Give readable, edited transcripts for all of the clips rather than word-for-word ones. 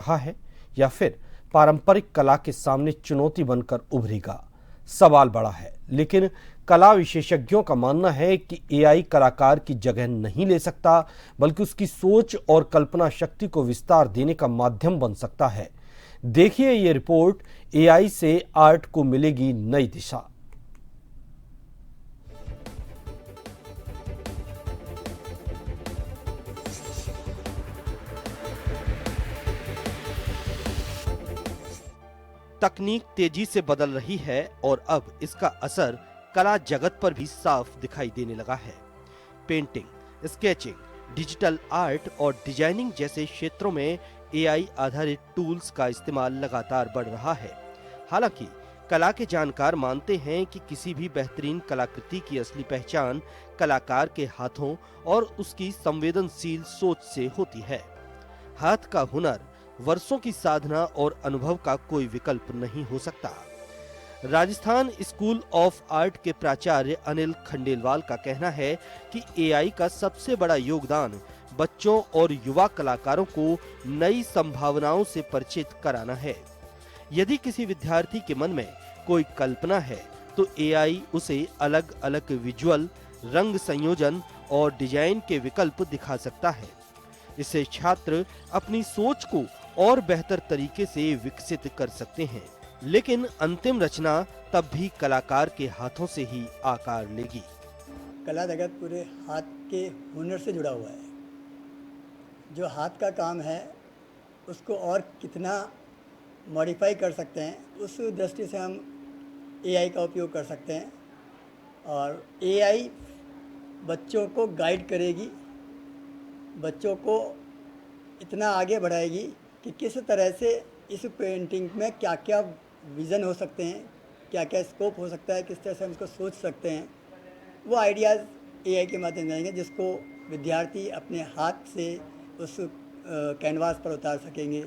रहा है या फिर पारंपरिक कला के सामने चुनौती बनकर उभरेगा? सवाल बड़ा है, लेकिन कला विशेषज्ञों का मानना है कि एआई कलाकार की जगह नहीं ले सकता, बल्कि उसकी सोच और कल्पना शक्ति को विस्तार देने का माध्यम बन सकता है। देखिए ये रिपोर्ट, एआई से आर्ट को मिलेगी नई दिशा। तकनीक तेजी से बदल रही है और अब इसका असर कला जगत पर भी साफ दिखाई देने लगा है। पेंटिंग, स्केचिंग, डिजिटल आर्ट और डिजाइनिंग जैसे क्षेत्रों में एआई आधारित टूल्स का इस्तेमाल लगातार बढ़ रहा है। हालांकि कला के जानकार मानते हैं कि किसी भी बेहतरीन कलाकृति की असली पहचान कलाकार के हाथों और उसकी संवेदनशील सोच से होती है। हाथ का हुनर, वर्षों की साधना और अनुभव का कोई विकल्प नहीं हो सकता। राजस्थान स्कूल ऑफ आर्ट के प्राचार्य अनिल खंडेलवाल का कहना है कि एआई का सबसे बड़ा योगदान बच्चों और युवा कलाकारों को नई संभावनाओं से परिचित कराना है। यदि किसी विद्यार्थी के मन में कोई कल्पना है तो एआई उसे अलग अलग विजुअल, रंग संयोजन और डिजाइन के विकल्प दिखा सकता है। इससे छात्र अपनी सोच को और बेहतर तरीके से विकसित कर सकते हैं, लेकिन अंतिम रचना तब भी कलाकार के हाथों से ही आकार लेगी। कला जगत पूरे हाथ के हुनर से जुड़ा हुआ है। जो हाथ का काम है उसको और कितना मॉडिफाई कर सकते हैं, उस दृष्टि से हम एआई का उपयोग कर सकते हैं। और एआई बच्चों को गाइड करेगी, बच्चों को इतना आगे बढ़ाएगी कि किस तरह से इस पेंटिंग में क्या क्या विज़न हो सकते हैं, क्या क्या स्कोप हो सकता है, किस तरह से हम इसको सोच सकते हैं, वो आइडियाज़ एआई के माध्यम से आएंगे, जिसको विद्यार्थी अपने हाथ से उस कैनवास पर उतार सकेंगे।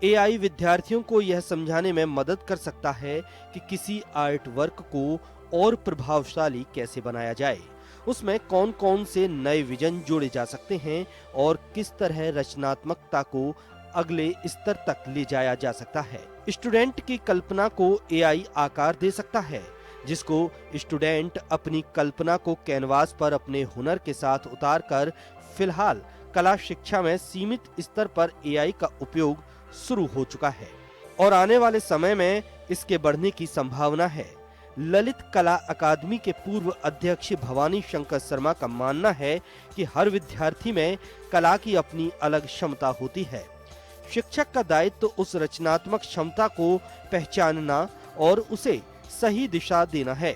एआई विद्यार्थियों को यह समझाने में मदद कर सकता है कि किसी आर्ट वर्क को और प्रभावशाली कैसे बनाया जाए, उसमें कौन कौन से नए विजन जोड़े जा सकते हैं और किस तरह रचनात्मकता को अगले स्तर तक ले जाया जा सकता है। स्टूडेंट की कल्पना को एआई आकार दे सकता है, जिसको स्टूडेंट अपनी कल्पना को कैनवास पर अपने हुनर के साथ उतारकर, फिलहाल कला शिक्षा में सीमित स्तर पर एआई का उपयोग शुरू हो चुका है और आने वाले समय में इसके बढ़ने की संभावना है। ललित कला अकादमी के पूर्व अध्यक्ष भवानी शंकर शर्मा का मानना है कि हर विद्यार्थी में कला की अपनी अलग क्षमता होती है। शिक्षक का दायित्व तो उस रचनात्मक क्षमता को पहचानना और उसे सही दिशा देना है।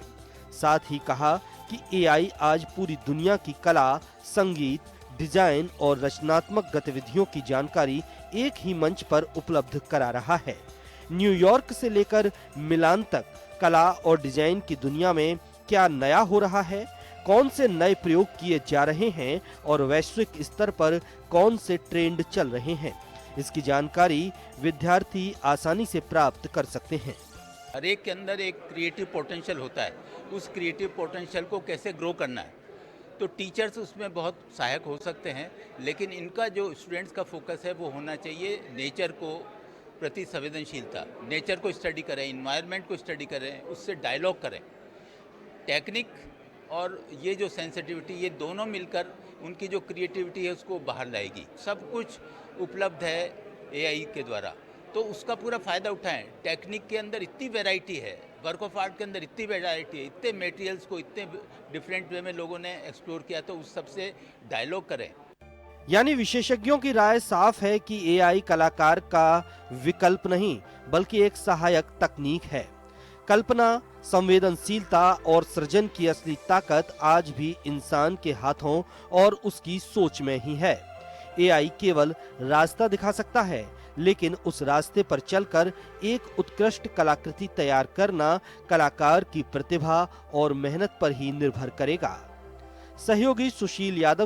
साथ ही कहा कि एआई आज पूरी दुनिया की कला, संगीत, डिजाइन और रचनात्मक गतिविधियों की जानकारी एक ही मंच पर उपलब्ध करा रहा है। न्यूयॉर्क से लेकर मिलान तक कला और डिजाइन की दुनिया में क्या नया हो रहा है, कौन से नए प्रयोग किए जा रहे हैं और वैश्विक स्तर पर कौन से ट्रेंड चल रहे हैं, इसकी जानकारी विद्यार्थी आसानी से प्राप्त कर सकते हैं। हर एक के अंदर एक क्रिएटिव पोटेंशियल होता है, उस क्रिएटिव पोटेंशियल को कैसे ग्रो करना है, तो टीचर्स उसमें बहुत सहायक हो सकते हैं। लेकिन इनका जो स्टूडेंट्स का फोकस है वो होना चाहिए नेचर को प्रति संवेदनशीलता, नेचर को स्टडी करें, इन्वायरमेंट को स्टडी करें, उससे डायलॉग करें। टेक्निक और ये जो सेंसिटिविटी, ये दोनों मिलकर उनकी जो क्रिएटिविटी है उसको बाहर लाएगी। सब कुछ उपलब्ध है एआई के द्वारा, तो उसका पूरा फ़ायदा उठाएं। टेक्निक के अंदर इतनी वैरायटी है, वर्क ऑफ आर्ट के अंदर इतनी वैरायटी है, इतने मटेरियल्स को इतने डिफरेंट वे में लोगों ने एक्सप्लोर किया, तो उस सबसे डायलॉग करें। यानी विशेषज्ञों की राय साफ है कि एआई कलाकार का विकल्प नहीं, बल्कि एक सहायक तकनीक है। कल्पना, संवेदनशीलता और सृजन की असली ताकत आज भी इंसान के हाथों और उसकी सोच में ही है। एआई केवल रास्ता दिखा सकता है, लेकिन उस रास्ते पर चलकर एक उत्कृष्ट कलाकृति तैयार करना कलाकार की प्रतिभा और मेहनत पर ही निर्भर करेगा। सहयोगी सुशील यादव